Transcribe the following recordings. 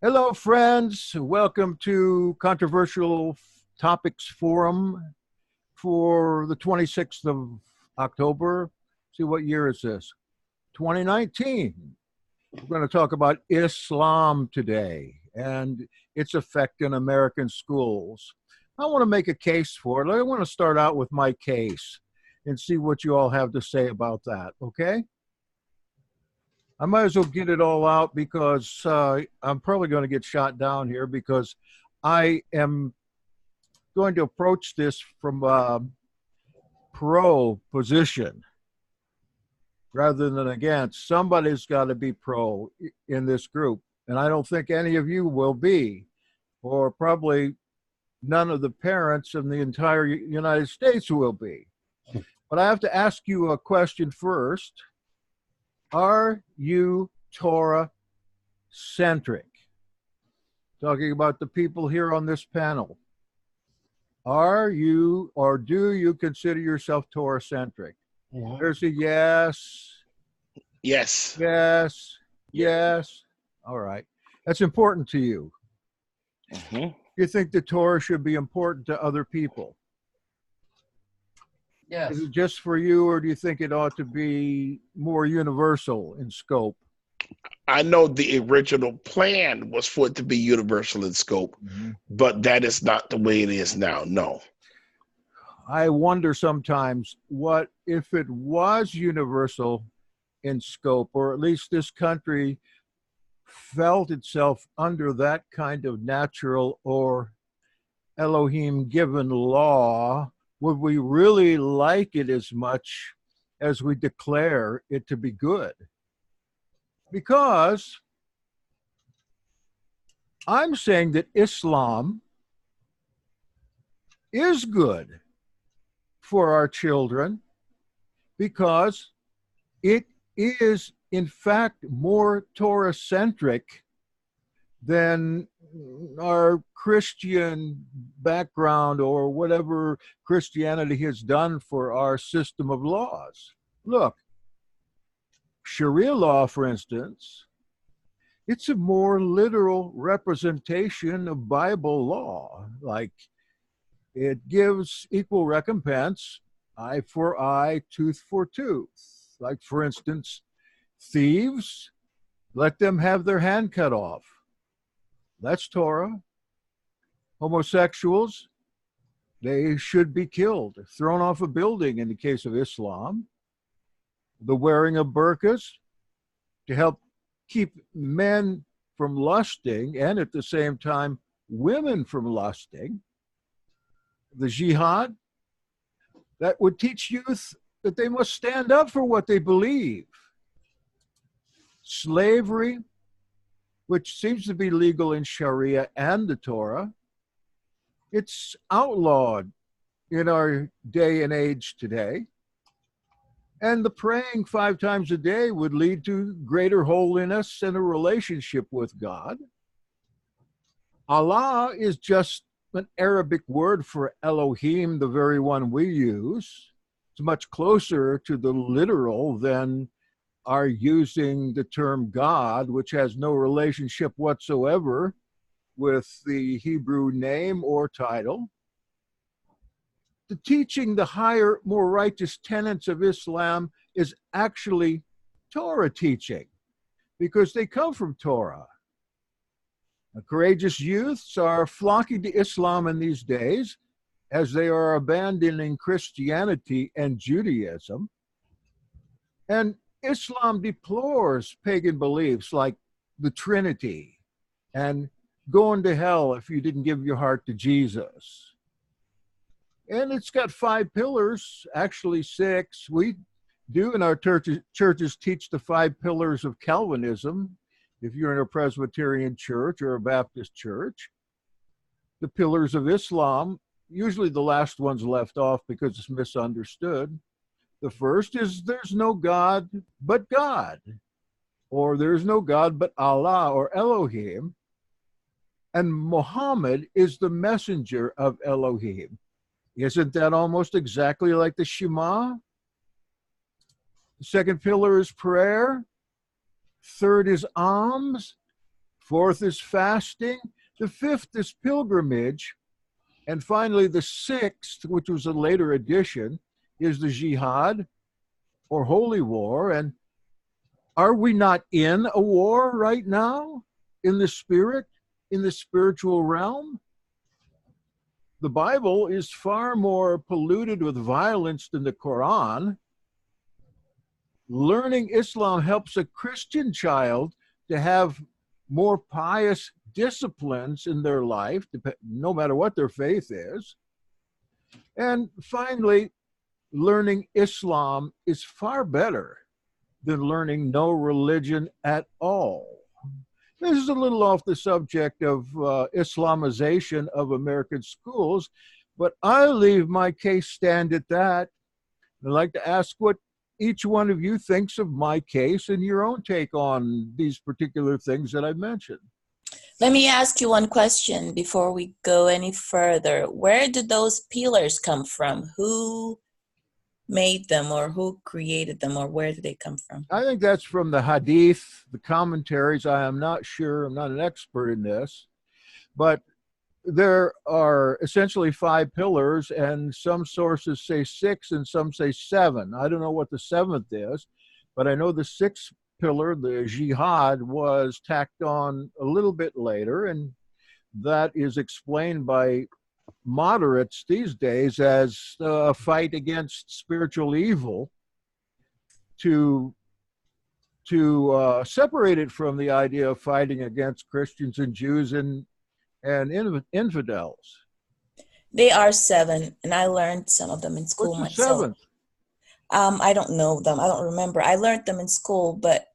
Hello, friends. Welcome to Controversial Topics Forum for the 26th of October. See, what year is this? 2019. We're going to talk about Islam today and its effect in American schools. I want to make a case for it. I want to start out with my case and see what you all have to say about that, okay? I might as well get it all out because I'm probably going to get shot down here because I am going to approach this from a pro position rather than against. Somebody's got to be pro in this group, and I don't think any of you will be, or probably none of the parents in the entire United States will be. But I have to ask you a question first. Are you Torah centric? Talking about the people here on this panel. Are you or do you consider yourself Torah centric? There's a yes. Yes. Yes. Yes. All right. That's important to you. You think the Torah should be important to other people? Yes. Is it just for you, or do you think it ought to be more universal in scope? I know the original plan was for it to be universal in scope, but that is not the way it is now. No. I wonder sometimes what if it was universal in scope, or at least this country felt itself under that kind of natural or Elohim given law, would we really like it as much as we declare it to be good? Because I'm saying that Islam is good for our children because it is, in fact, more Torah-centric than our Christian background or whatever Christianity has done for our system of laws. Look, Sharia law, for instance, it's a more literal representation of Bible law. Like, it gives equal recompense, eye for eye, tooth for tooth. Like, for instance, thieves, let them have their hand cut off. That's Torah. Homosexuals, they should be killed, thrown off a building in the case of Islam. The wearing of burqas to help keep men from lusting and at the same time women from lusting. The jihad, that would teach youth that they must stand up for what they believe. Slavery, which seems to be legal in Sharia and the Torah, it's outlawed in our day and age today. And the praying 5 times a day would lead to greater holiness and a relationship with God. Allah is just an Arabic word for Elohim, the very one we use. It's much closer to the literal than our using the term God, which has no relationship whatsoever with the Hebrew name or title. The teaching the higher, more righteous tenets of Islam is actually Torah teaching because they come from Torah. The courageous youths are flocking to Islam in these days as they are abandoning Christianity and Judaism. And Islam deplores pagan beliefs like the Trinity and going to hell if you didn't give your heart to Jesus. And it's got 5 pillars, actually 6. We do in our churches teach the 5 pillars of Calvinism. If you're in a Presbyterian church or a Baptist church, the pillars of Islam, usually the last one's left off because it's misunderstood. The first is there's no God but God, or there's no God but Allah or Elohim. And Muhammad is the messenger of Elohim. Isn't that almost exactly like the Shema? The second pillar is prayer. Third is alms. fourth is fasting, the fifth is pilgrimage, and finally the sixth, which was a later addition, is the jihad or holy war. And are we not in a war right now in the spirit, in the spiritual realm? The Bible is far more polluted with violence than the Quran. Learning Islam helps a Christian child to have more pious disciplines in their life, no matter what their faith is. And finally, learning Islam is far better than learning no religion at all. This is a little off the subject of Islamization of American schools, but I leave my case stand at that. I'd like to ask what each one of you thinks of my case and your own take on these particular things that I mentioned. Let me ask you one question before we go any further. Where did those pillars come from? Who made them, or who created them, or where did they come from? I think that's from the Hadith, the commentaries. I am not sure. I'm not an expert in this. But there are essentially 5 pillars, and some sources say 6 and some say 7. I don't know what the 7th is, but I know the 6th pillar, the jihad, was tacked on a little bit later, and that is explained by moderates these days as a fight against spiritual evil, to separate it from the idea of fighting against Christians and Jews and infidels. They are 7, and I learned some of them in school What's the myself. 7th? I don't know them. I don't remember. I learned them in school, but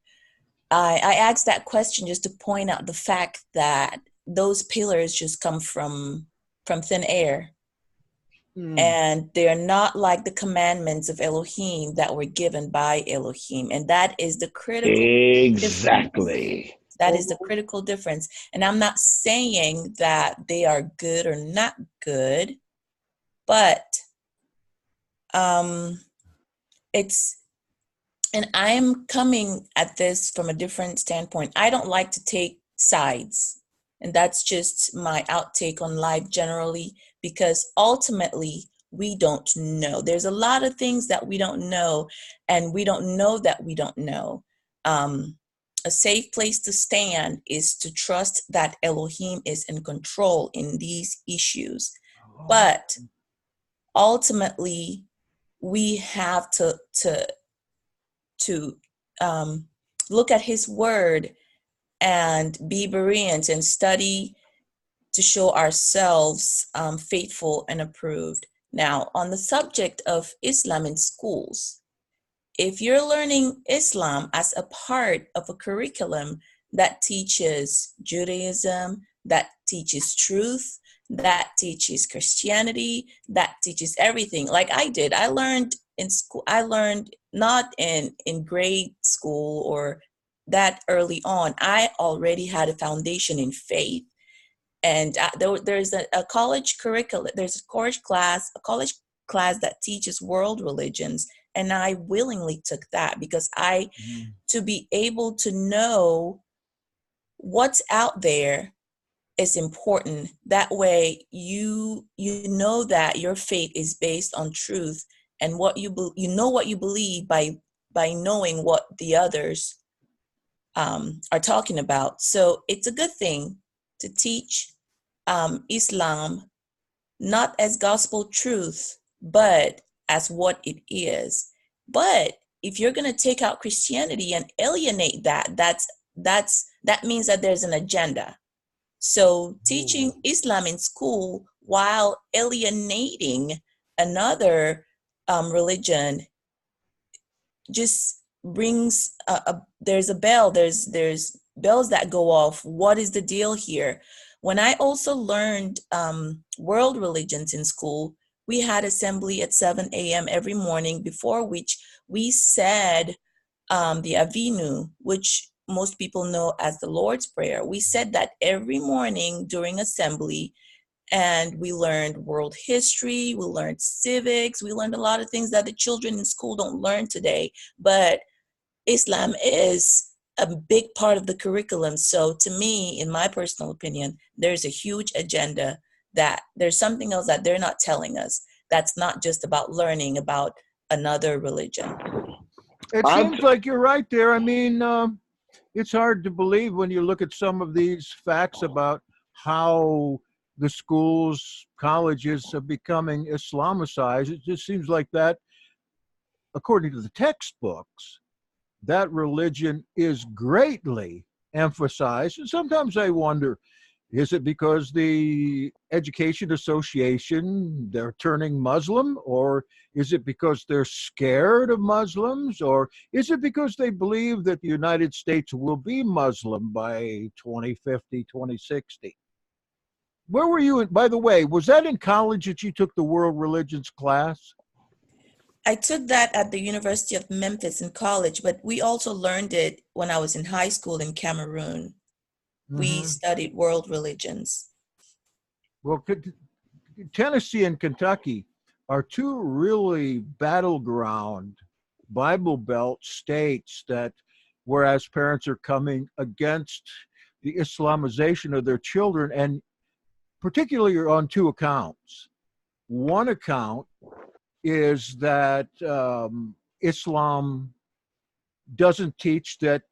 I asked that question just to point out the fact that those pillars just come from thin air. And they're not like the commandments of Elohim that were given by Elohim. And that is the critical Exactly. difference. That is the critical difference. And I'm not saying that they are good or not good, but and I'm coming at this from a different standpoint. I don't like to take sides. And that's just my outtake on life generally, because ultimately we don't know. There's a lot of things that we don't know, and we don't know that we don't know. A safe place to stand is to trust that Elohim is in control in these issues. But ultimately, we have to look at his word and be Bereans and study to show ourselves faithful and approved. Now, on the subject of Islam in schools, if you're learning Islam as a part of a curriculum that teaches Judaism, that teaches truth, that teaches Christianity, that teaches everything, like I did. I learned in school. I learned not in grade school or that early on. I already had a foundation in faith. And there's a college curriculum, there's a college class that teaches world religions. And I willingly took that because to be able to know what's out there is important. That way you know that your faith is based on truth, and what you know what you believe by knowing what the others are talking about. So it's a good thing to teach Islam not as gospel truth, but as what it is. But if you're going to take out Christianity and alienate that means that there's an agenda. So teaching Islam in school while alienating another religion just brings there's bells that go off. What is the deal here? When I also learned world religions in school, we had assembly at 7 a.m. every morning, before which we said the Avinu, which most people know as the Lord's Prayer. We said that every morning during assembly, and we learned world history, we learned civics, we learned a lot of things that the children in school don't learn today. But Islam is a big part of the curriculum. So to me, in my personal opinion, there's a huge agenda, that there's something else that they're not telling us. That's not just about learning about another religion. It seems like you're right there. I mean, it's hard to believe when you look at some of these facts about how the schools, colleges are becoming Islamicized. It just seems like that, according to the textbooks, that religion is greatly emphasized. And sometimes I wonder, is it because the Education Association, they're turning Muslim? Or is it because they're scared of Muslims? Or is it because they believe that the United States will be Muslim by 2050, 2060? Where were you, by the way, was that in college that you took the world religions class? I took that at the University of Memphis in college, but we also learned it when I was in high school in Cameroon. We studied world religions. Well, Tennessee and Kentucky are two really battleground Bible Belt states that, whereas parents are coming against the Islamization of their children, and particularly on two accounts. One account is that Islam doesn't teach that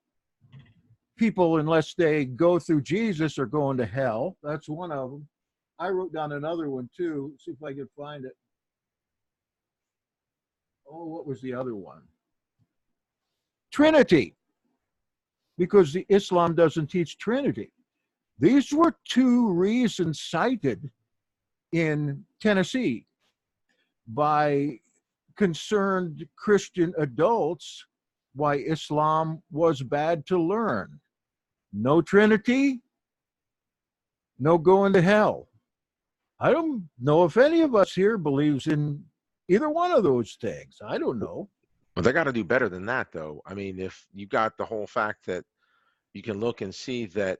people, unless they go through Jesus, are going to hell. That's one of them. I wrote down another one too. See if I can find it. Oh, what was the other one? Trinity, because the Islam doesn't teach Trinity. These were two reasons cited in Tennessee by concerned Christian adults why Islam was bad to learn. No Trinity, no going to hell. I don't know if any of us here believes in either one of those things. I don't know. Well, they got to do better than that, though. I mean, if you got the whole fact that you can look and see that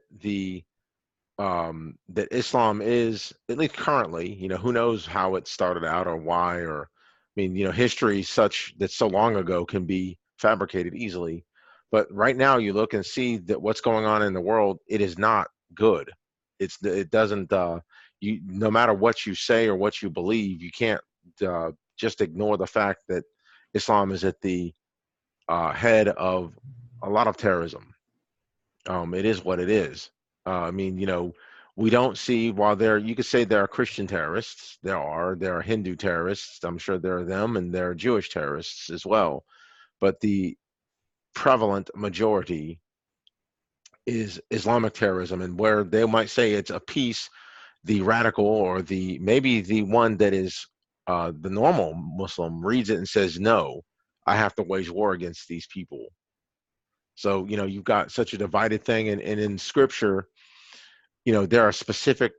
that Islam is, at least currently, who knows how it started out or why, or, I mean, history such that so long ago can be fabricated easily. But right now you look and see that what's going on in the world, it is not good. It doesn't, no matter what you say or what you believe, you can't just ignore the fact that Islam is at the head of a lot of terrorism. It is what it is. I mean, we don't see, while you could say there are Christian terrorists, there are Hindu terrorists, I'm sure there are them, and there are Jewish terrorists as well. But the prevalent majority is Islamic terrorism, and where they might say it's a piece, the radical or maybe the one that is the normal Muslim reads it and says, no, I have to wage war against these people. So, you've got such a divided thing, and in scripture, there are specific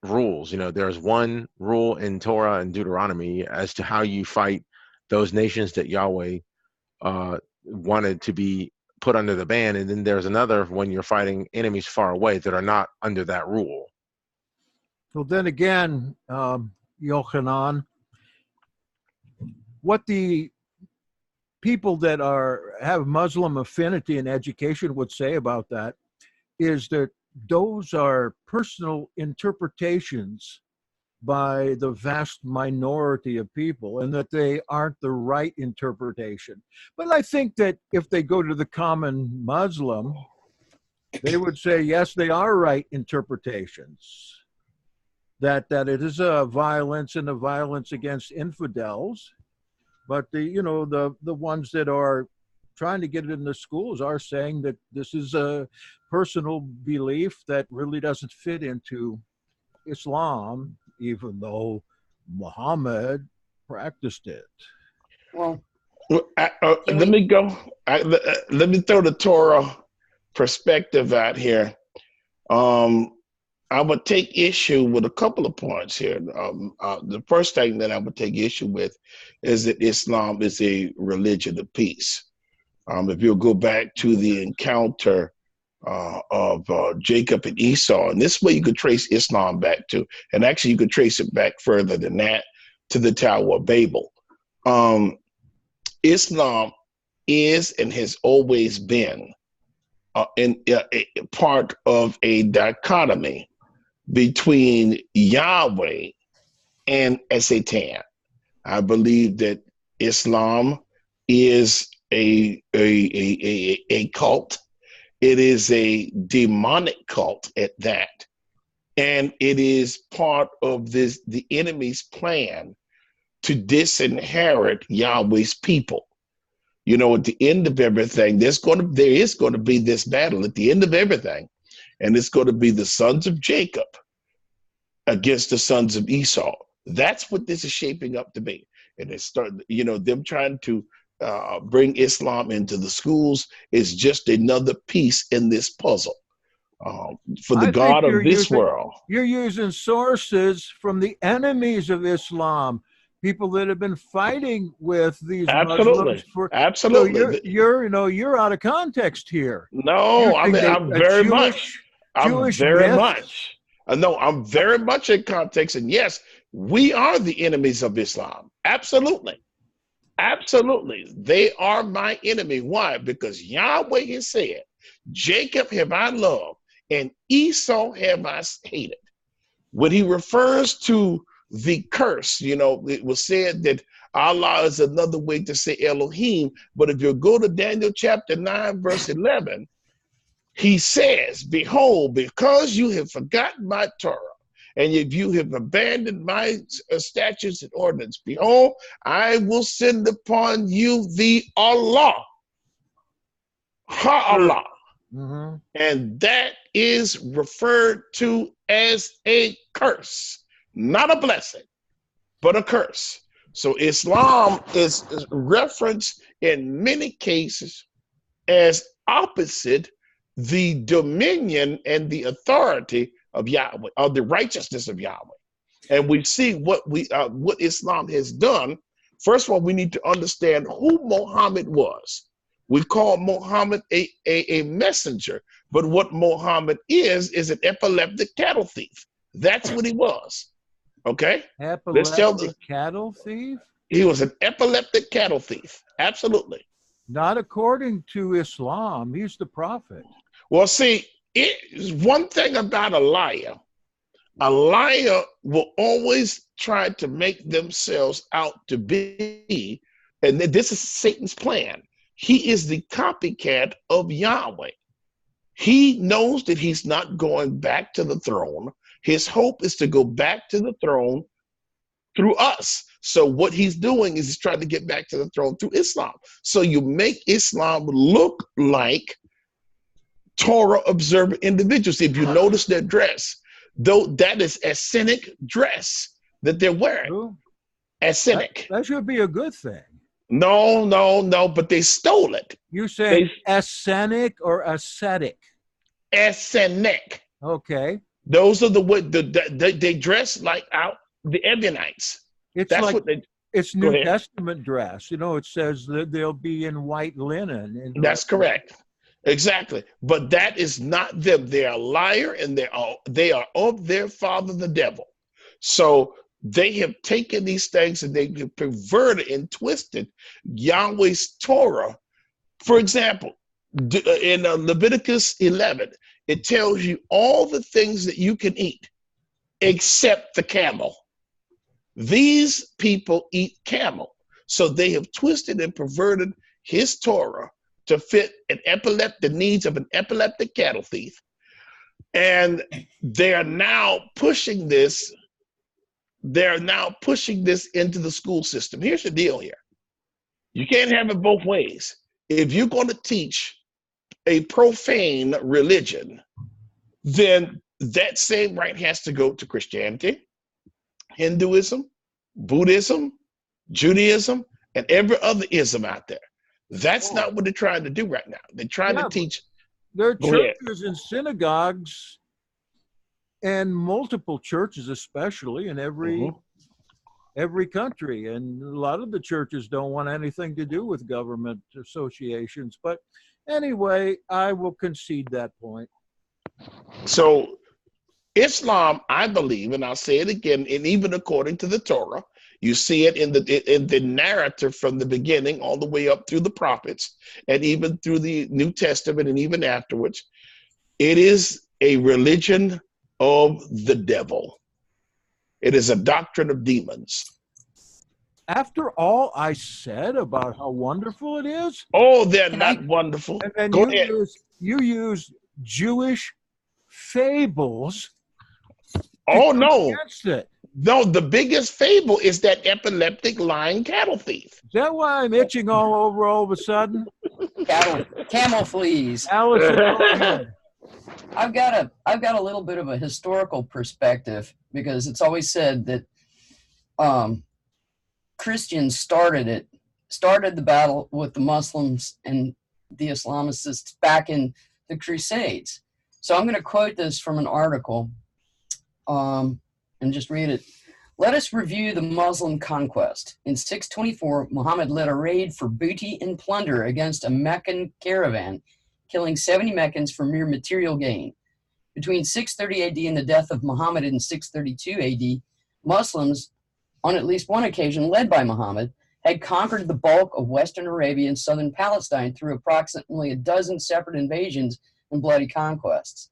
rules. There's one rule in Torah and Deuteronomy as to how you fight those nations that Yahweh wanted to be put under the ban, and then there's another when you're fighting enemies far away that are not under that rule. Well, then again, Yochanan, what the people that have Muslim affinity in education would say about that is that those are personal interpretations by the vast minority of people, and that they aren't the right interpretation. But I think that if they go to the common Muslim, they would say, yes, they are right interpretations. That it is a violence and a violence against infidels, but the ones that are trying to get it in the schools are saying that this is a personal belief that really doesn't fit into Islam, even though Muhammad practiced it. Well, let me go. Let me throw the Torah perspective out here. I would take issue with a couple of points here. The first thing that I would take issue with is that Islam is a religion of peace. If you'll go back to the encounter of Jacob and Esau, and this way you could trace Islam back to, and actually you could trace it back further than that to the Tower of Babel. Islam is and has always been part of a dichotomy between Yahweh and Satan. I believe that Islam is a cult. It is a demonic cult at that. And it is part of the enemy's plan to disinherit Yahweh's people. You know, at the end of everything, there is going to be this battle at the end of everything. And it's going to be the sons of Jacob against the sons of Esau. That's what this is shaping up to be. And it's them trying to bring Islam into the schools is just another piece in this puzzle for the God of this world. You're using sources from the enemies of Islam, people that have been fighting with these Muslims for. Absolutely. So you're out of context here. No, I'm very much in context. And yes, we are the enemies of Islam. Absolutely. Absolutely. They are my enemy. Why? Because Yahweh has said, Jacob have I loved and Esau have I hated. When he refers to the curse, it was said that Allah is another way to say Elohim. But if you go to Daniel chapter 9, verse 11, he says, behold, because you have forgotten my Torah, and if you have abandoned my statutes and ordinance, behold, I will send upon you the Allah, Ha-Allah. Mm-hmm. And that is referred to as a curse, not a blessing, but a curse. So Islam is referenced in many cases as opposite the dominion and the authority of Yahweh, or the righteousness of Yahweh. And we see what Islam has done. First of all, we need to understand who Muhammad was. We call Muhammad a messenger, but what Muhammad is an epileptic cattle thief. That's what he was. Okay? Epileptic cattle thief? He was an epileptic cattle thief. Absolutely. Not according to Islam. He's the prophet. Well, see, it's one thing about a liar. A liar will always try to make themselves out to be, and this is Satan's plan. He is the copycat of Yahweh. He knows that he's not going back to the throne. His hope is to go back to the throne through us. So what he's doing is he's trying to get back to the throne through Islam. So you make Islam look like Torah observant individuals. If you notice their dress, though, that is Essenic dress that they're wearing. Ooh. Essenic. That should be a good thing. No, but they stole it. You say Essenic or ascetic? Essenic. Okay. Those are they dress like the Ebionites. It's New Testament dress. It says that they'll be in white linen. That's correct. Exactly. But that is not them. They are a liar, and they are of their father, the devil. So they have taken these things and they have perverted and twisted Yahweh's Torah. For example, in Leviticus 11, it tells you all the things that you can eat except the camel. These people eat camel. So they have twisted and perverted his Torah to fit the needs of an epileptic cattle thief. And they are now pushing this. They're now pushing this into the school system. Here's the deal here. You can't have it both ways. If you're going to teach a profane religion, then that same right has to go to Christianity, Hinduism, Buddhism, Judaism, and every other ism out there. That's not what they're trying to do right now. They're trying to teach. There are churches and synagogues and multiple churches, especially in every country. And a lot of the churches don't want anything to do with government associations. But anyway, I will concede that point. So Islam, I believe, and I'll say it again, and even according to the Torah, You see it in the narrative from the beginning all the way up through the prophets and even through the New Testament and even afterwards. It is a religion of the devil. It is a doctrine of demons. After all I said about how wonderful it is, Oh, they're not wonderful. and then Go ahead. you use Jewish fables. Oh, no. Against it. No, the biggest fable is that epileptic lying cattle thief. Is that why I'm itching all of a sudden? Camel fleas. Allyson, go ahead. I've got a little bit of a historical perspective, because it's always said that Christians started the battle with the Muslims and the Islamicists back in the Crusades. So I'm going to quote this from an article and just read it. Let us review the Muslim conquest. In 624, Muhammad led a raid for booty and plunder against a Meccan caravan, killing 70 Meccans for mere material gain. Between 630 AD and the death of Muhammad in 632 AD, Muslims, on at least one occasion led by Muhammad, had conquered the bulk of Western Arabia and southern Palestine through approximately a dozen separate invasions and bloody conquests.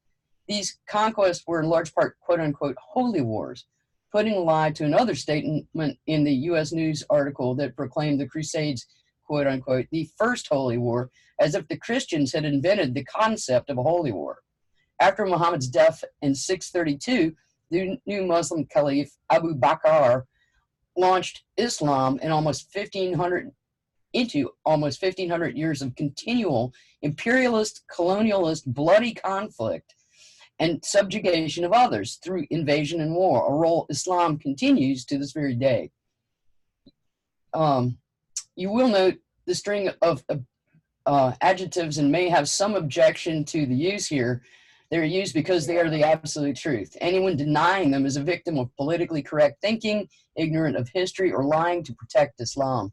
These conquests were in large part, quote-unquote, holy wars, putting a lie to another statement in the U.S. News article that proclaimed the Crusades, quote-unquote, the first holy war, as if the Christians had invented the concept of a holy war. After Muhammad's death in 632, the new Muslim caliph, Abu Bakr, launched Islam in almost 1,500 years of continual imperialist, colonialist, bloody conflict and subjugation of others through invasion and war, a role Islam continues to this very day. You will note the string of adjectives and may have some objection to the use here. They're used because they are the absolute truth. Anyone denying them is a victim of politically correct thinking, ignorant of history, or lying to protect Islam.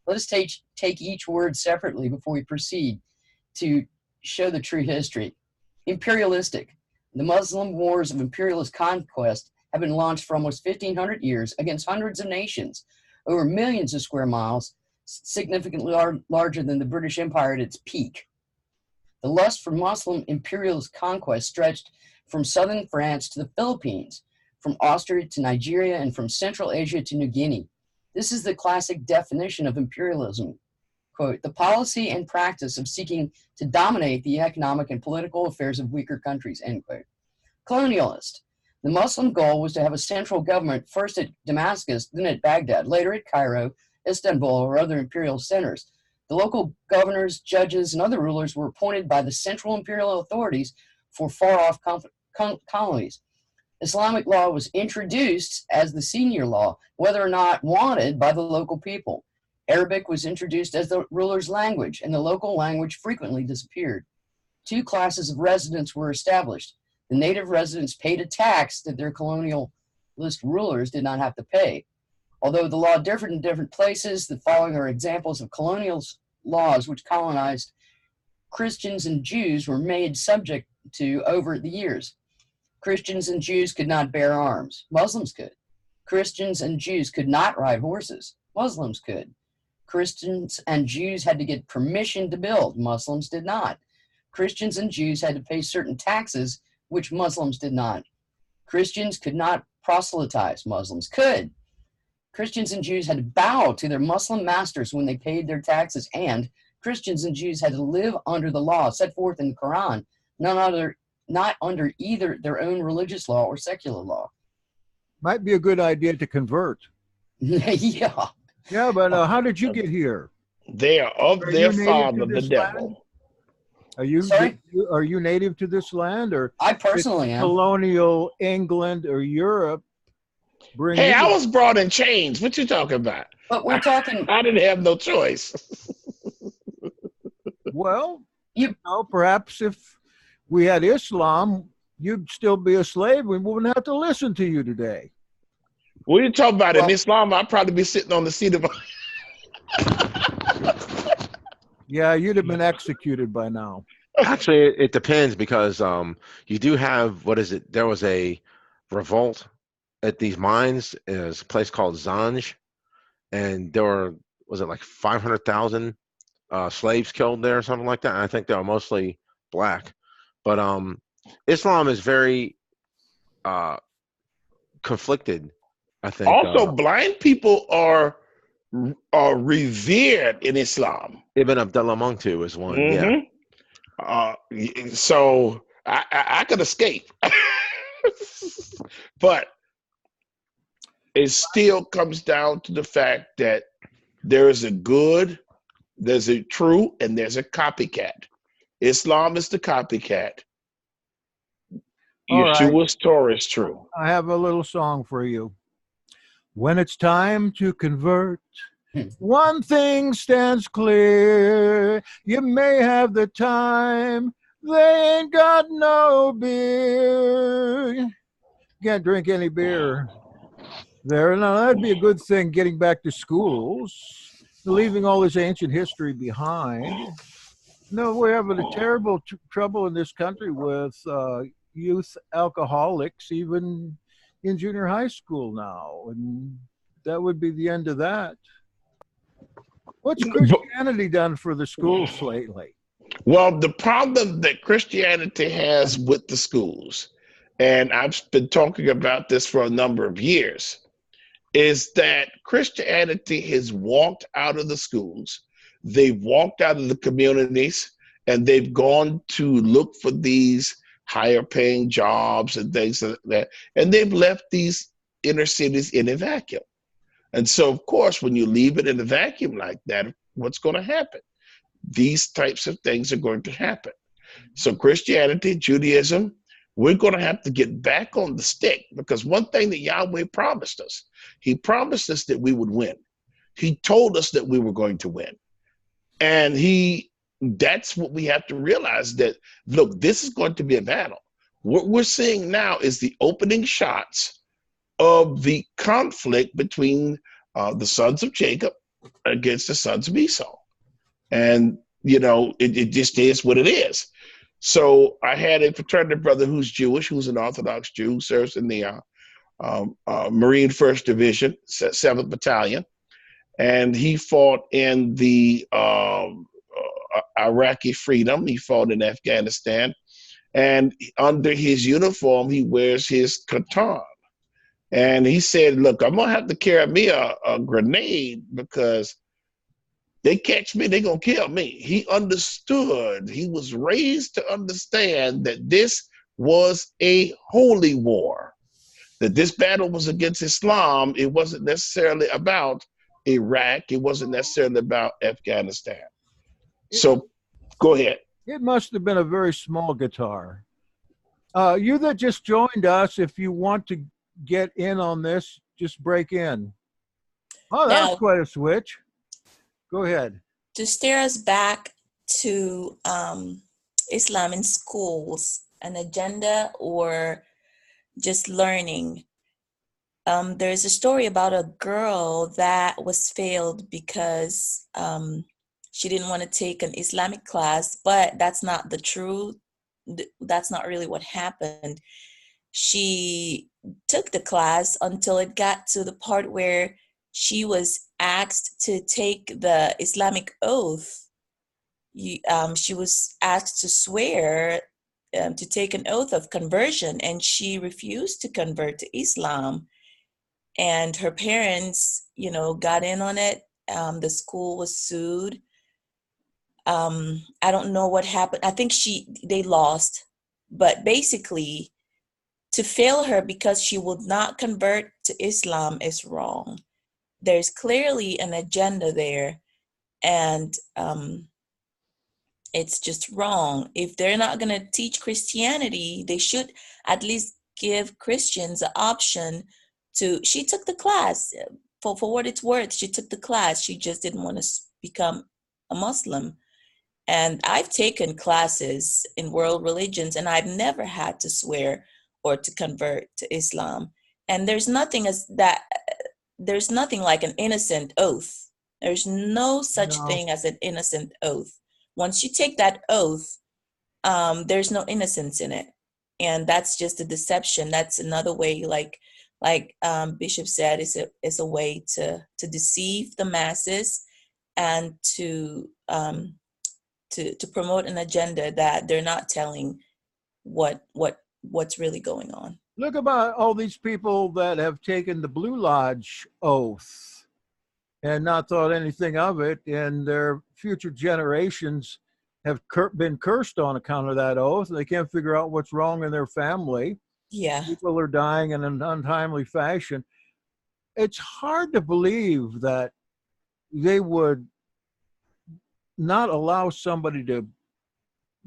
Let us take each word separately before we proceed to show the true history. Imperialistic. The Muslim wars of imperialist conquest have been launched for almost 1,500 years against hundreds of nations, over millions of square miles, significantly larger than the British Empire at its peak. The lust for Muslim imperialist conquest stretched from southern France to the Philippines, from Austria to Nigeria, and from Central Asia to New Guinea. This is the classic definition of imperialism. Quote, the policy and practice of seeking to dominate the economic and political affairs of weaker countries, end quote. Colonialist. The Muslim goal was to have a central government, first at Damascus, then at Baghdad, later at Cairo, Istanbul, or other imperial centers. The local governors, judges, and other rulers were appointed by the central imperial authorities for far-off colonies. Islamic law was introduced as the senior law, whether or not wanted by the local people. Arabic was introduced as the ruler's language, and the local language frequently disappeared. Two classes of residents were established. The native residents paid a tax that their colonialist rulers did not have to pay. Although the law differed in different places, the following are examples of colonial laws which colonized Christians and Jews were made subject to over the years. Christians and Jews could not bear arms. Muslims could. Christians and Jews could not ride horses. Muslims could. Christians and Jews had to get permission to build. Muslims did not. Christians and Jews had to pay certain taxes, which Muslims did not. Christians could not proselytize. Muslims could. Christians and Jews had to bow to their Muslim masters when they paid their taxes, and Christians and Jews had to live under the law set forth in the Quran, not under either their own religious law or secular law. Might be a good idea to convert. Yeah. Yeah, but how did you get here? They are of their father, the devil. Are you Sorry? Are you native to this land, or I personally am. colonial England or Europe? Hey, I was brought in chains. What you talking about? But we're talking. I didn't have no choice. Well, you know, perhaps if we had Islam, you'd still be a slave. We wouldn't have to listen to you today. What are you talking about? In Islam, I'd probably be sitting on the seat of. Yeah, you'd have been executed by now. Actually, it depends, because you do have, what is it? There was a revolt at these mines. There's a place called Zanj, and there were, was it like 500,000 slaves killed there or something like that? And I think they were mostly black. But Islam is very conflicted, I think. Also, blind people are revered in Islam. Ibn Abdullah Monk too is one. Yeah. So I could escape, but it still comes down to the fact that there is a good, there's a true, and there's a copycat. Islam is the copycat. Yeshua's Torah is true. I have a little song for you. When it's time to convert, one thing stands clear. You may have the time, they ain't got no beer. Can't drink any beer there. Now, that'd be a good thing, getting back to schools, leaving all this ancient history behind. No, we're having a terrible trouble in this country with youth alcoholics, even in junior high school now. And that would be the end of that. What's Christianity done for the schools lately? Well, the problem that Christianity has with the schools, and I've been talking about this for a number of years, is that Christianity has walked out of the schools, they've walked out of the communities, and they've gone to look for these higher paying jobs and things like that, and they've left these inner cities in a vacuum. And so, of course, when you leave it in a vacuum like that, what's going to happen? These types of things are going to happen. So Christianity, Judaism, we're going to have to get back on the stick, because one thing that Yahweh promised us, he promised us that we would win. He told us that we were going to win. And that's what we have to realize, that, look, this is going to be a battle. What we're seeing now is the opening shots of the conflict between the sons of Jacob against the sons of Esau. And, you know, it just is what it is. So I had a fraternity brother who's Jewish, who's an Orthodox Jew, who serves in the Marine 1st Division, 7th Battalion. And he fought in the Iraqi freedom. He fought in Afghanistan. And under his uniform, he wears his katan. And he said, look, I'm going to have to carry me a grenade, because they catch me, they're going to kill me. He understood. He was raised to understand that this was a holy war, that this battle was against Islam. It wasn't necessarily about Iraq. It wasn't necessarily about Afghanistan. So go ahead. It must have been a very small guitar. You that just joined us, if you want to get in on this, just break in. Oh, that's quite a switch. Go ahead. To steer us back to Islam in schools, an agenda or just learning. There's a story about a girl that was failed because she didn't want to take an Islamic class, but that's not the truth. That's not really what happened. She took the class until it got to the part where she was asked to take the Islamic oath. She was asked to swear to take an oath of conversion, and she refused to convert to Islam. And her parents, you know, got in on it. The school was sued. I don't know what happened. I think they lost, but basically, to fail her because she would not convert to Islam is wrong. There's clearly an agenda there, and it's just wrong. If they're not going to teach Christianity, they should at least give Christians the option to. She took the class. For what it's worth, she took the class. She just didn't want to become a Muslim. And I've taken classes in world religions, and I've never had to swear or to convert to Islam. And there's nothing like an innocent oath. There's no such thing as an innocent oath. Once you take that oath, there's no innocence in it. And that's just a deception. That's another way, like like Bishop said, it's a way to deceive the masses and to promote an agenda that they're not telling what's really going on. Look about all these people that have taken the Blue Lodge oath and not thought anything of it, and their future generations have been cursed on account of that oath. They can't figure out what's wrong in their family. Yeah. People are dying in an untimely fashion. It's hard to believe that they would not allow somebody to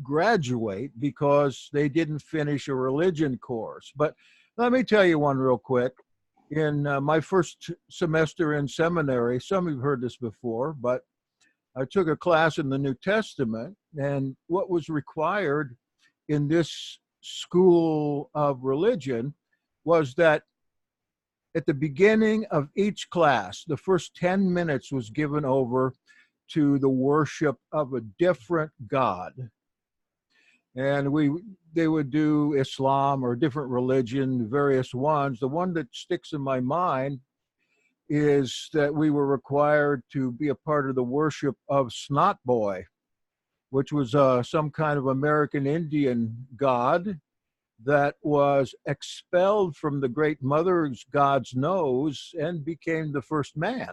graduate because they didn't finish a religion course. But let me tell you one real quick. In my first semester in seminary, some of you have heard this before, but I took a class in the New Testament, and what was required in this school of religion was that at the beginning of each class, the first 10 minutes was given over to the worship of a different God. And they would do Islam or different religion, various ones. The one that sticks in my mind is that we were required to be a part of the worship of Snot Boy, which was some kind of American Indian god that was expelled from the great mother god's nose and became the first man.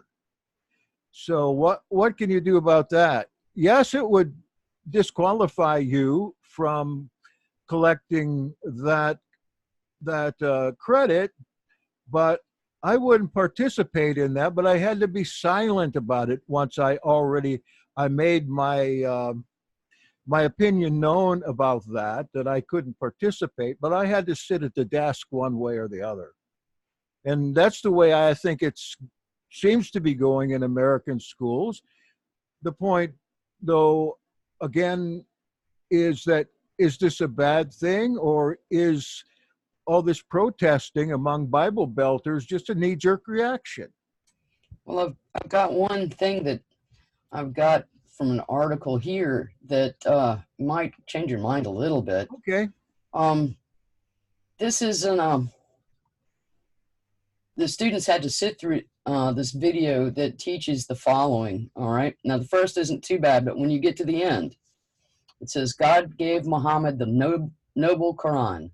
So what can you do about that? Yes, it would disqualify you from collecting that credit, but I wouldn't participate in that. But I had to be silent about it once I made my my opinion known about that I couldn't participate, but I had to sit at the desk one way or the other. And that's the way I think seems to be going in American schools. The point, though, again, is this a bad thing, or is all this protesting among Bible belters just a knee-jerk reaction? Well, I've got one thing that I've got from an article here that might change your mind a little bit. Okay. This is the students had to sit through this video that teaches the following. All right. Now, the first isn't too bad, but when you get to the end, it says, God gave Muhammad the noble Quran.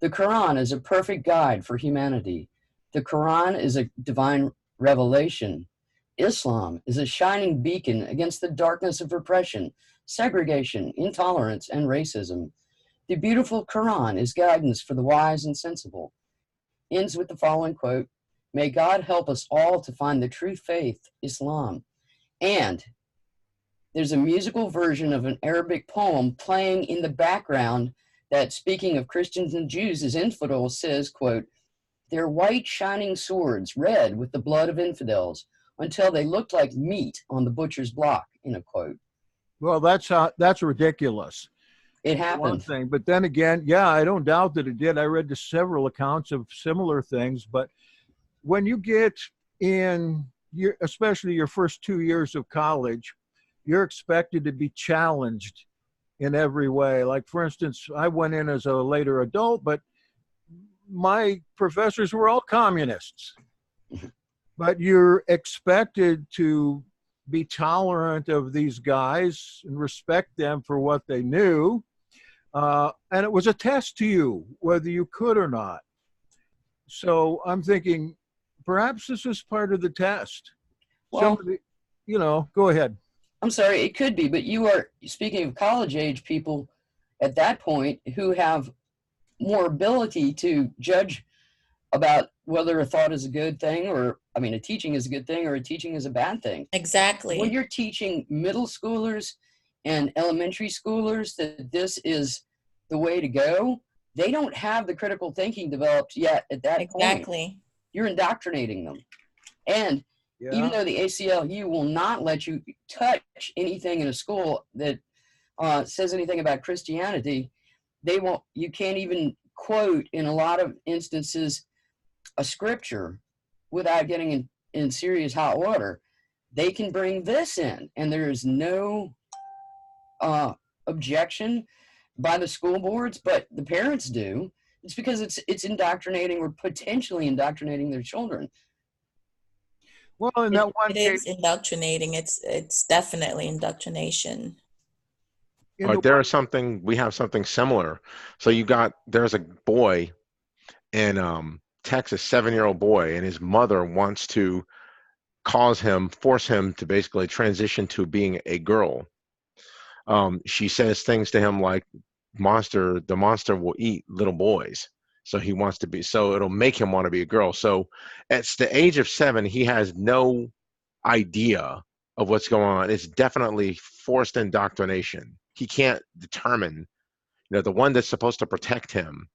The Quran is a perfect guide for humanity. The Quran is a divine revelation. Islam is a shining beacon against the darkness of repression, segregation, intolerance, and racism. The beautiful Quran is guidance for the wise and sensible. Ends with the following quote, may God help us all to find the true faith, Islam. And there's a musical version of an Arabic poem playing in the background that, speaking of Christians and Jews as infidels, says, quote, their white shining swords red with the blood of infidels until they looked like meat on the butcher's block, in a quote. Well, that's ridiculous. It happened. One thing, but then again, yeah, I don't doubt that it did. I read several accounts of similar things, but when you get in, especially your first 2 years of college, you're expected to be challenged in every way. Like, for instance, I went in as a later adult, but my professors were all communists. But you're expected to be tolerant of these guys and respect them for what they knew. And it was a test to you, whether you could or not. So I'm thinking, perhaps this is part of the test. Well, go ahead. I'm sorry, it could be, but you are speaking of college age people at that point who have more ability to judge about whether a thought is a good thing, or, I mean, a teaching is a good thing or a teaching is a bad thing. Exactly. When you're teaching middle schoolers and elementary schoolers that this is the way to go, they don't have the critical thinking developed yet at that point. Exactly. You're indoctrinating them. And even though the ACLU will not let you touch anything in a school that says anything about Christianity, you can't even quote, in a lot of instances, a scripture without getting in serious hot water. They can bring this in, and there is no objection by the school boards, but the parents do. It's because it's indoctrinating or potentially indoctrinating their children. Well, in that one It case, is indoctrinating. It's definitely indoctrination. in the we have something similar. So there's a boy in Texas, 7-year-old boy, and his mother wants to force him to basically transition to being a girl. She says things to him like, the monster will eat little boys. So it'll make him want to be a girl. So at the age of 7, he has no idea of what's going on. It's definitely forced indoctrination. He can't determine, the one that's supposed to protect him,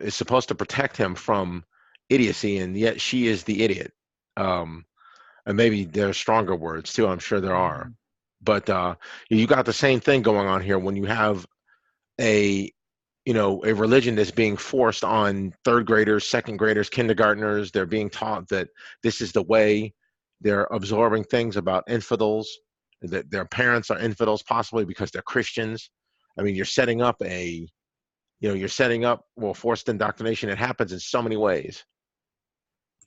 is supposed to protect him from idiocy, and yet she is the idiot. And maybe there's stronger words too. I'm sure there are, but you got the same thing going on here when you have a religion that's being forced on third graders, second graders, kindergartners. They're being taught that this is the way. They're absorbing things about infidels, that their parents are infidels, possibly because they're Christians. I mean, you're setting up forced indoctrination. It happens in so many ways.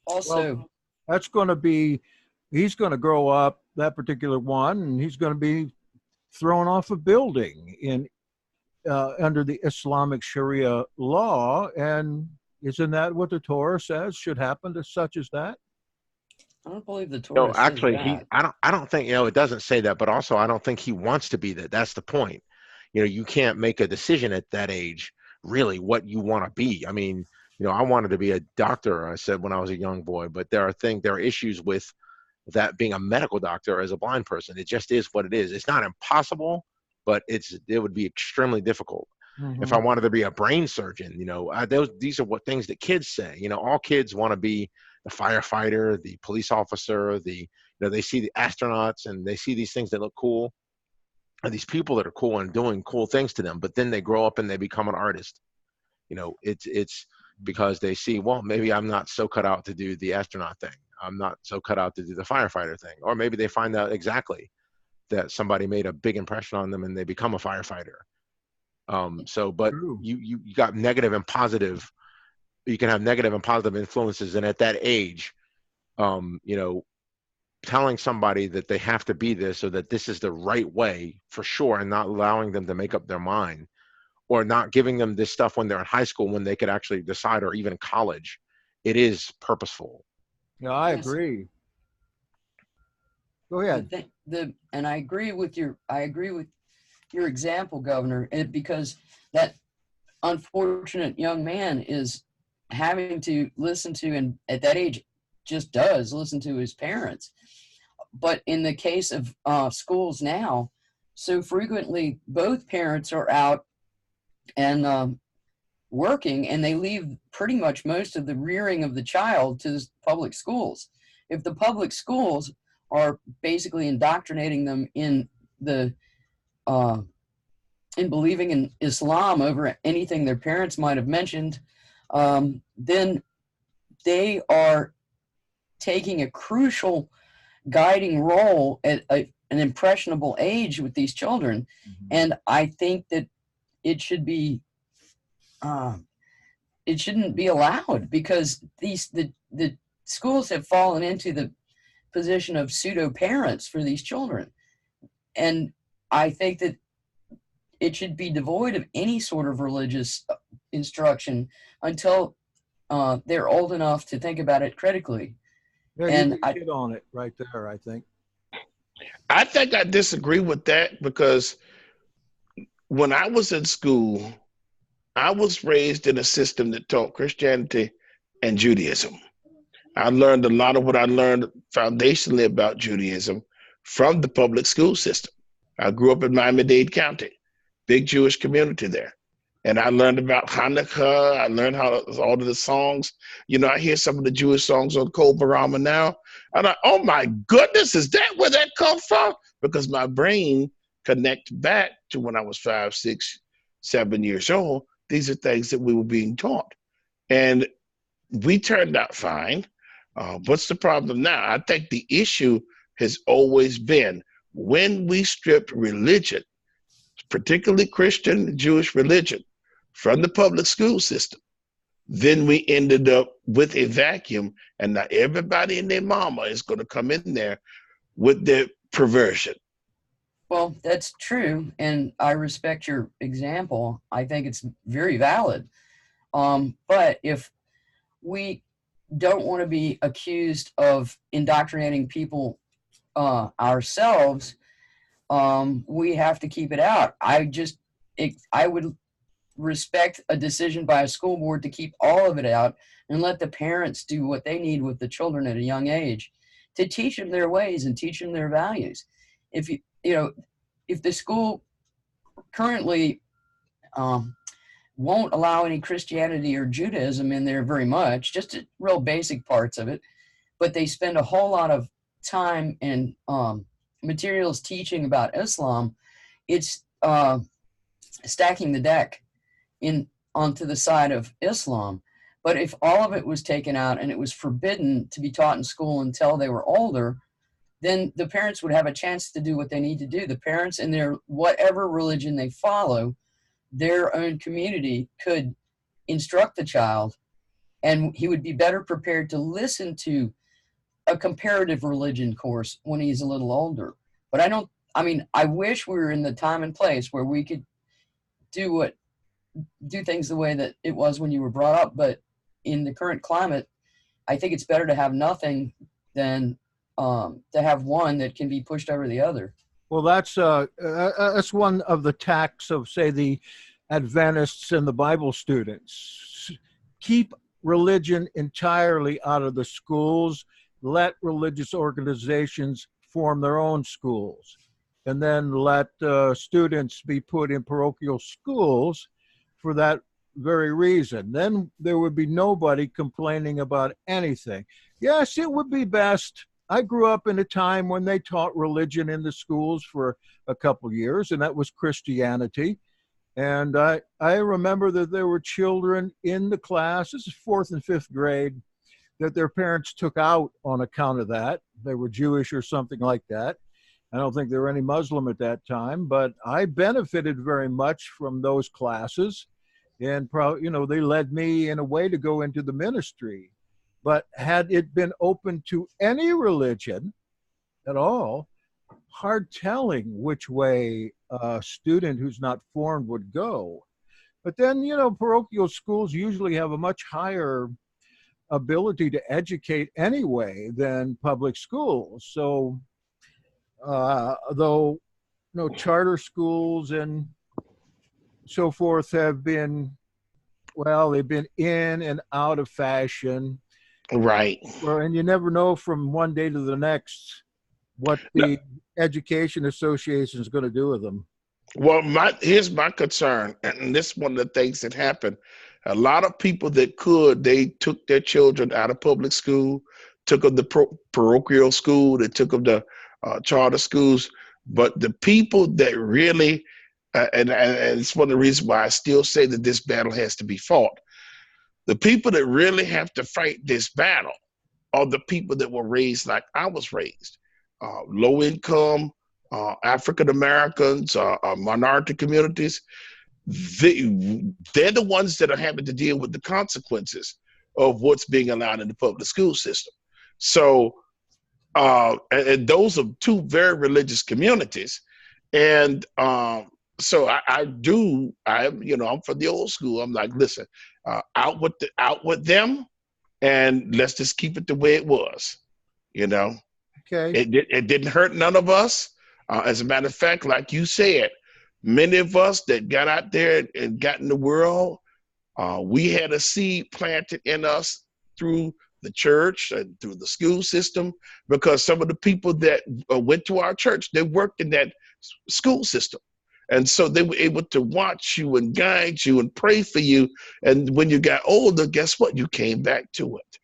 Also, that's going to be, he's going to grow up, that particular one, and he's going to be thrown off a building under the Islamic Sharia law. And isn't that what the Torah says should happen to such as that? I don't believe the Torah says Actually, that. I don't think, it doesn't say that, but also I don't think he wants to be that. That's the point. You can't make a decision at that age, really, what you want to be. I mean, I wanted to be a doctor, I said, when I was a young boy, but there are issues with that being a medical doctor as a blind person. It just is what it is. It's not impossible, but it would be extremely difficult. Mm-hmm. If I wanted to be a brain surgeon, these are what things that kids say. All kids want to be the firefighter, the police officer, they see the astronauts and they see these things that look cool, and these people that are cool and doing cool things to them. But then they grow up and they become an artist. It's because they see, well, maybe I'm not so cut out to do the astronaut thing. I'm not so cut out to do the firefighter thing. Or maybe they find out exactly that somebody made a big impression on them and they become a firefighter. But you got negative and positive. You can have negative and positive influences, and at that age, telling somebody that they have to be this or that this is the right way for sure, and not allowing them to make up their mind, or not giving them this stuff when they're in high school when they could actually decide, or even college, it is purposeful. Yeah, I agree. Go ahead. And I agree with your example, Governor, because that unfortunate young man is having to listen to, and at that age just does listen to his parents. But in the case of schools now, so frequently both parents are out and working, and they leave pretty much most of the rearing of the child to the public schools. If the public schools are basically indoctrinating them in believing in Islam over anything their parents might have mentioned, then they are taking a crucial guiding role at an impressionable age with these children. Mm-hmm. And I think that it shouldn't be allowed, because the schools have fallen into the position of pseudo parents for these children. And I think that it should be devoid of any sort of religious instruction until they're old enough to think about it critically. Yeah, and I hit on it right there, I think. I think I disagree with that, because when I was in school, I was raised in a system that taught Christianity and Judaism. I learned a lot of what I learned foundationally about Judaism from the public school system. I grew up in Miami-Dade County, big Jewish community there. And I learned about Hanukkah. I learned all of the songs. I hear some of the Jewish songs on Kol Barama now. I'm like, oh my goodness, is that where that comes from? Because my brain connects back to when I was 5, 6, 7 years old. These are things that we were being taught. And we turned out fine. What's the problem now? I think the issue has always been when we stripped religion, particularly Christian Jewish religion, from the public school system, then we ended up with a vacuum, and now everybody and their mama is going to come in there with their perversion. Well, that's true, and I respect your example. I think it's very valid. But if we don't want to be accused of indoctrinating people ourselves, we have to keep it out. I would respect a decision by a school board to keep all of it out and let the parents do what they need with the children at a young age to teach them their ways and teach them their values. If if the school currently won't allow any Christianity or Judaism in there very much, just real basic parts of it, but they spend a whole lot of time and materials teaching about Islam, it's stacking the deck onto the side of Islam. But if all of it was taken out and it was forbidden to be taught in school until they were older, then the parents would have a chance to do what they need to do. The parents in their whatever religion they follow, their own community could instruct the child, and he would be better prepared to listen to a comparative religion course when he's a little older. But I wish we were in the time and place where we could do things the way that it was when you were brought up. But in the current climate, I think it's better to have nothing than to have one that can be pushed over the other. Well, that's one of the tacks of, say, the Adventists and the Bible students. Keep religion entirely out of the schools. Let religious organizations form their own schools, and then let students be put in parochial schools for that very reason. Then there would be nobody complaining about anything. Yes, it would be best. I grew up in a time when they taught religion in the schools for a couple years, and that was Christianity. And I remember that there were children in the class, this is 4th and 5th grade, that their parents took out on account of that. They were Jewish or something like that. I don't think there were any Muslim at that time, but I benefited very much from those classes. And they led me in a way to go into the ministry. But had it been open to any religion at all, hard telling which way a student who's not formed would go. But then, parochial schools usually have a much higher ability to educate anyway than public schools. So, though, charter schools and so forth have been, they've been in and out of fashion. Right. And you never know from one day to the next what the education association is going to do with them. Well, here's my concern, and this is one of the things that happened. A lot of people they took their children out of public school, took them to parochial school, they took them to charter schools. But the people that really, and it's one of the reasons why I still say that this battle has to be fought. The people that really have to fight this battle are the people that were raised like I was raised. Low income, African Americans, minority communities. They're the ones that are having to deal with the consequences of what's being allowed in the public school system. So, and those are two very religious communities. And so I'm for the old school. I'm like, listen, out with them, and let's just keep it the way it was. Okay. It didn't hurt none of us. As a matter of fact, like you said, many of us that got out there and got in the world, we had a seed planted in us through the church and through the school system, because some of the people that went to our church, they worked in that school system. And so they were able to watch you and guide you and pray for you. And when you got older, guess what? You came back to it.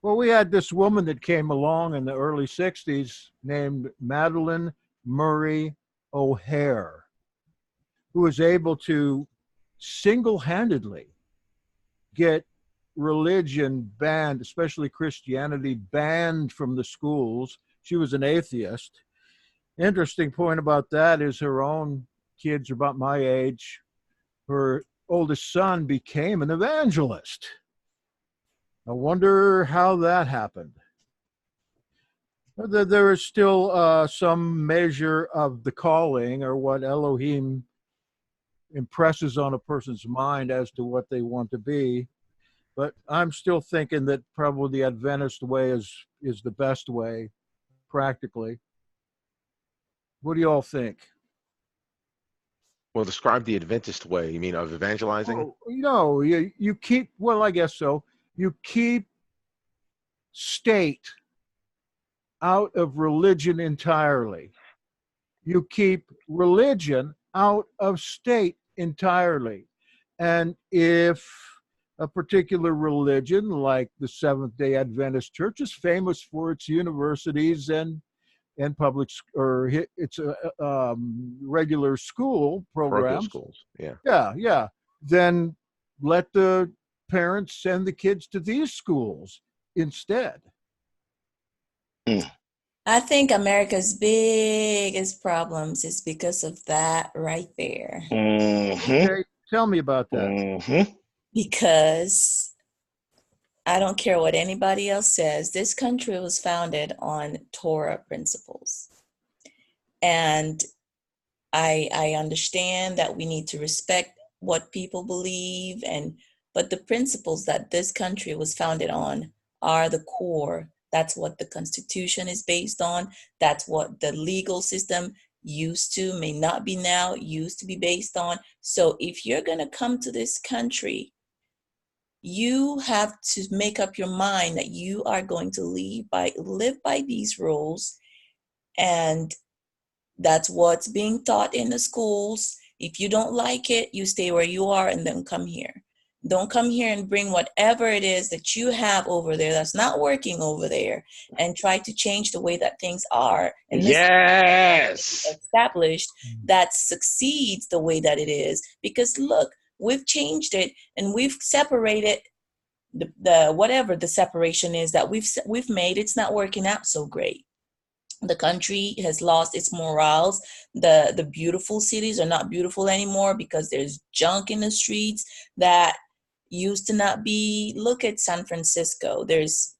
Well, we had this woman that came along in the early 60s named Madeline Murray O'Hare, who was able to single-handedly get religion banned, especially Christianity, banned from the schools. She was an atheist. Interesting point about that is her own kids are about my age. Her oldest son became an evangelist. I wonder how that happened. There is still some measure of the calling, or what Elohim impresses on a person's mind as to what they want to be. But I'm still thinking that probably the Adventist way is the best way, practically. What do you all think? Well, describe the Adventist way. You mean of evangelizing? Oh, no, you keep, well, I guess so. You keep state out of religion entirely. You keep religion out of state entirely. And if a particular religion, like the Seventh-day Adventist Church, is famous for its universities and public or its regular school Parochial programs, schools. Yeah. yeah, then let the parents send the kids to these schools instead. I think America's biggest problems is because of that right there. Okay, tell me about that. Because I don't care what anybody else says, this country was founded on Torah principles. And I understand that we need to respect what people believe, but the principles that this country was founded on are the core. That's what the Constitution is based on. That's what the legal system used to, may not be now, used to be based on. So if you're going to come to this country, you have to make up your mind that you are going to live by these rules. And that's what's being taught in the schools. If you don't like it, you stay where you are and then come here. Don't come here and bring whatever it is that you have over there that's not working over there and try to change the way that things are. And yes, established that succeeds the way that it is. Because look, we've changed it and we've separated the whatever the separation is that we've made. It's not working out so great. The country has lost its morals. The beautiful cities are not beautiful anymore because there's junk in the streets that used to not be. Look at San Francisco. There's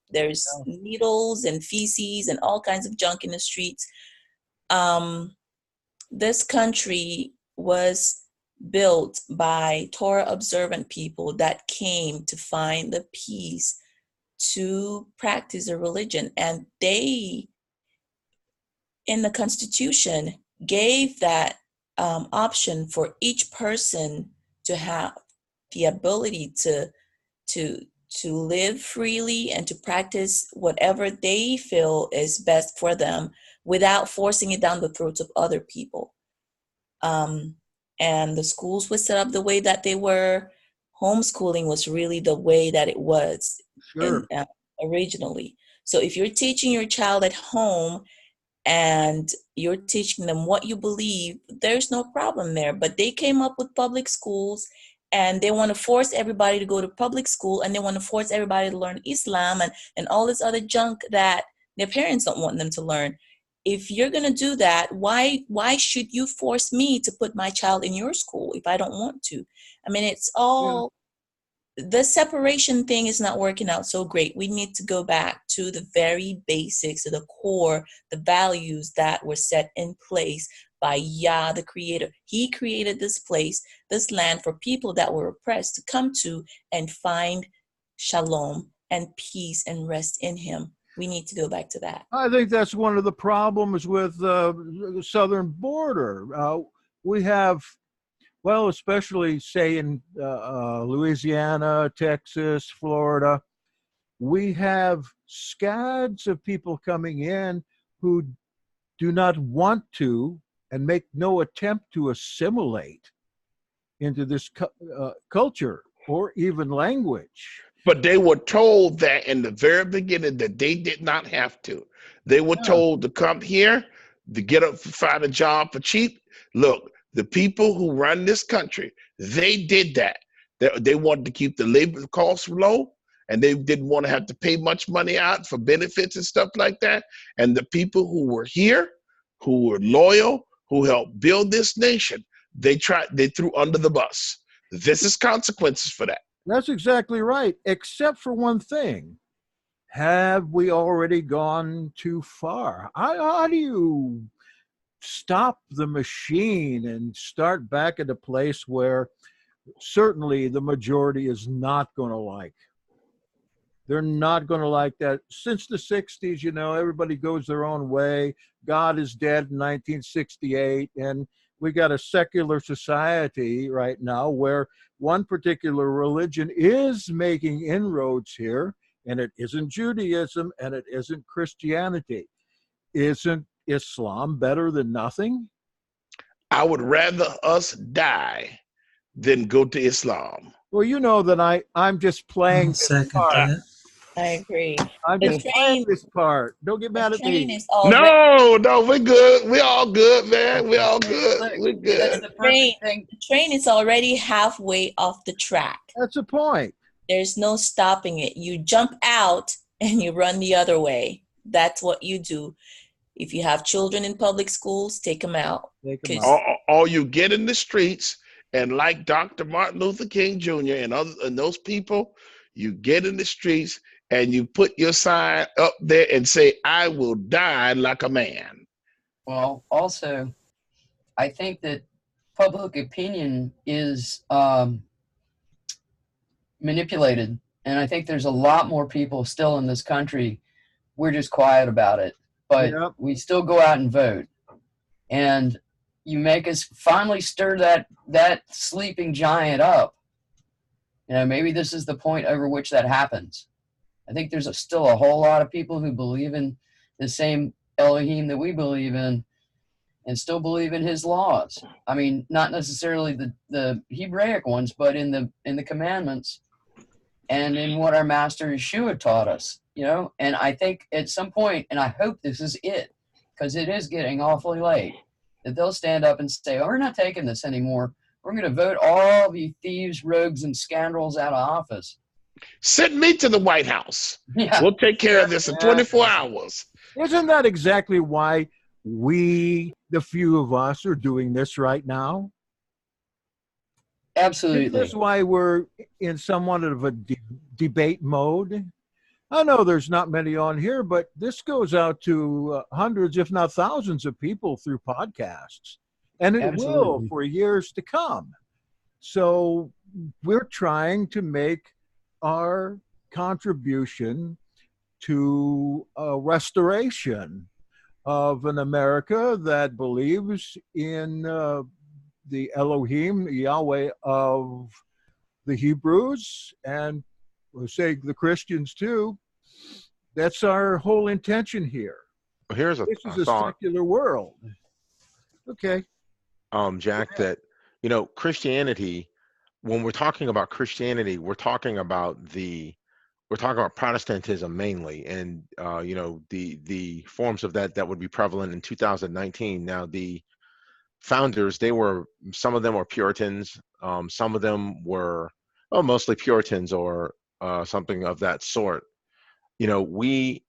needles and feces and all kinds of junk in the streets. This country was built by Torah observant people that came to find the peace to practice a religion, and they in the Constitution gave that option for each person to have the ability to live freely and to practice whatever they feel is best for them without forcing it down the throats of other people. And the schools were set up the way that they were. Homeschooling was really the way that it was originally. So if you're teaching your child at home and you're teaching them what you believe, there's no problem there. But they came up with public schools and they want to force everybody to go to public school, and they want to force everybody to learn Islam and all this other junk that their parents don't want them to learn. If you're going to do that, why should you force me to put my child in your school if I don't want to? I mean, it's all, the separation thing is not working out so great. We need to go back to the very basics, to the core, the values that were set in place by Yah, the creator. He created this place, this land for people that were oppressed to come to and find shalom and peace and rest in him. We need to go back to that. I think that's one of the problems with the southern border. We have, well, especially say in Louisiana, Texas, Florida, we have scads of people coming in who do not want to and make no attempt to assimilate into this culture or even language. But they were told that in the very beginning that they did not have to. They were told to come here, to get up, find a job for cheap. Look, the people who run this country, they did that. They wanted to keep the labor costs low, and they didn't want to have to pay much money out for benefits and stuff like that. And the people who were here, who were loyal, who helped build this nation, they threw under the bus. This is consequences for that. That's exactly right, except for one thing. Have we already gone too far? How do you stop the machine and start back at a place where certainly the majority is not going to like? They're not going to like that. Since the 60s, you know, everybody goes their own way. God is dead in 1968. And we got a secular society right now where one particular religion is making inroads here, and it isn't Judaism and it isn't Christianity. Isn't Islam better than nothing? I would rather us die than go to Islam. Well, you know that I'm just playing this Second part. that. I agree. I'm The just playing train, this part. Don't get mad the at train me. is already No, we're good. We all good, man. We all good. Look, We're that's good. the train, perfect thing. the train is already halfway off the track. That's the point. There's no stopping it. You jump out and you run the other way. That's what you do. If you have children in public schools, take them out. Take 'em 'Cause- out. Or you get in the streets and like Dr. Martin Luther King Jr. and others and those people, you get in the streets and you put your sign up there and say, I will die like a man. Well, also, I think that public opinion is manipulated. And I think there's a lot more people still in this country. We're just quiet about it. But Yep. we still go out and vote. And you make us finally stir that sleeping giant up. You know, maybe this is the point over which that happens. I think there's still a whole lot of people who believe in the same Elohim that we believe in and still believe in his laws. I mean, not necessarily the Hebraic ones, but in the commandments and in what our master Yeshua taught us, you know? And I think at some point, and I hope this is it, because it is getting awfully late, that they'll stand up and say, oh, we're not taking this anymore. We're going to vote all the thieves, rogues, and scoundrels out of office. Send me to the White House. Yeah. We'll take care of this in 24 hours. Isn't that exactly why we, the few of us, are doing this right now? Absolutely. That's why we're in somewhat of a debate mode. I know there's not many on here, but this goes out to hundreds, if not thousands of people through podcasts. And it will Absolutely. for years to come. So we're trying to make our contribution to a restoration of an America that believes in the Elohim, Yahweh of the Hebrews, and we'll say the Christians too. That's our whole intention here. Here's a This is a thought, secular world. Okay. Jack, that, you know, Christianity, when we're talking about Christianity, we're talking about Protestantism mainly, and you know, the forms of that would be prevalent in 2019. Now, the founders, some of them were Puritans, some of them were mostly Puritans or something of that sort. You know, you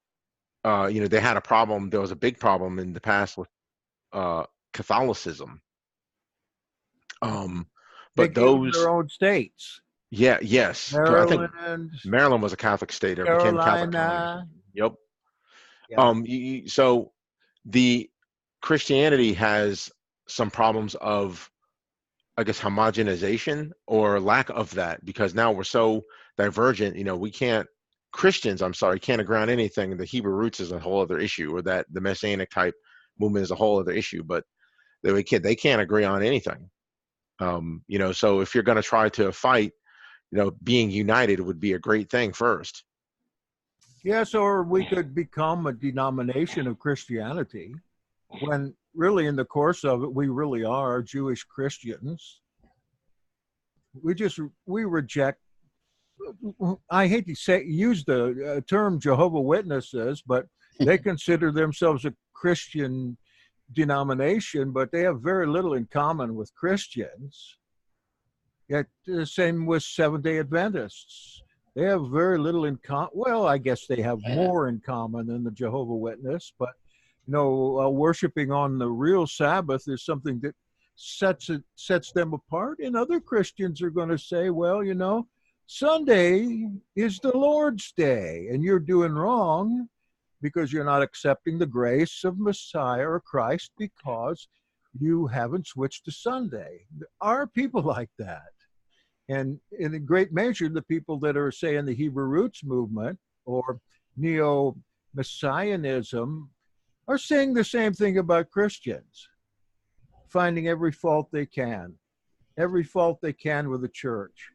know, they had a problem. There was a big problem in the past with Catholicism. They But gave those, their own states. yes, I think Maryland, Maryland was a Catholic state, or became a Catholic colony. Carolina. Yep. Yeah. So the Christianity has some problems of, I guess, homogenization or lack of that, because now we're so divergent. You know, Christians, can't agree on anything. The Hebrew roots is a whole other issue, or that the Messianic type movement is a whole other issue, but they can't agree on anything. You know, so if you're going to try to fight, you know, being united would be a great thing first. Yes, or we could become a denomination of Christianity when really in the course of it, we really are Jewish Christians. We reject, I hate to use the term Jehovah's Witnesses, but they consider themselves a Christian denomination, but they have very little in common with Christians. Yet the same with Seventh-day Adventists. They have very little in common. Well, I guess they have more in common than the Jehovah's Witness, but you know, worshiping on the real Sabbath is something that sets them apart. And other Christians are going to say, well, you know, Sunday is the Lord's day, and you're doing wrong because you're not accepting the grace of Messiah or Christ because you haven't switched to Sunday. There are people like that. And in a great measure, the people that are, say, in the Hebrew roots movement or neo-Messianism are saying the same thing about Christians, finding every fault they can with the church.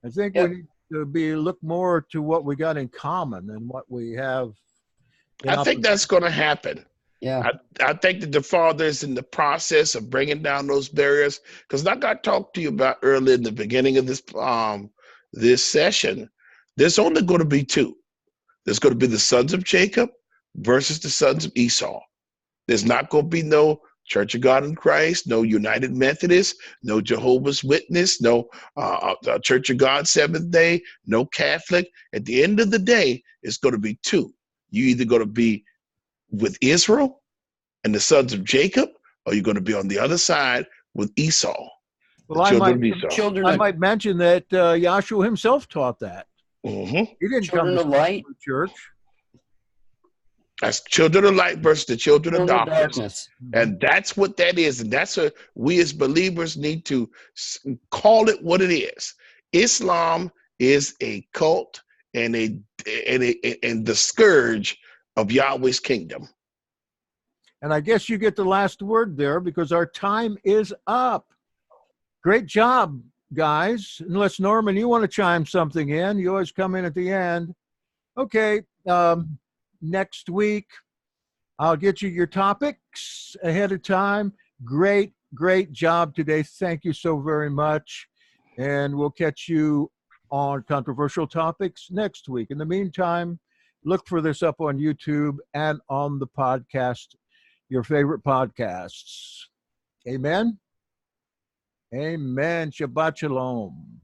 I think we need to look more to what we got in common than what we have. I think that's going to happen. Yeah. I think that the Father is in the process of bringing down those barriers. Because like I talked to you about earlier in the beginning of this session, there's only going to be two. There's going to be the sons of Jacob versus the sons of Esau. There's not going to be no Church of God in Christ, no United Methodist, no Jehovah's Witness, no Church of God Seventh Day, no Catholic. At the end of the day, it's going to be two. You're either going to be with Israel and the sons of Jacob, or you're going to be on the other side with Esau. Well, I might mention that Yahshua himself taught that. Mm-hmm. He didn't children come to of light church. That's children of light versus the children of darkness. Mm-hmm. And that's what that is. And that's what we as believers need to call it what it is. Islam is a cult and the scourge of Yahweh's kingdom. And I guess you get the last word there because our time is up. Great job, guys. Unless, Norman, you want to chime something in. You always come in at the end. Okay. Next week, I'll get you your topics ahead of time. Great job today. Thank you so very much. And we'll catch you on controversial topics next week. In the meantime, look for this up on YouTube and on the podcast, your favorite podcasts. Amen. Amen. Shabbat shalom.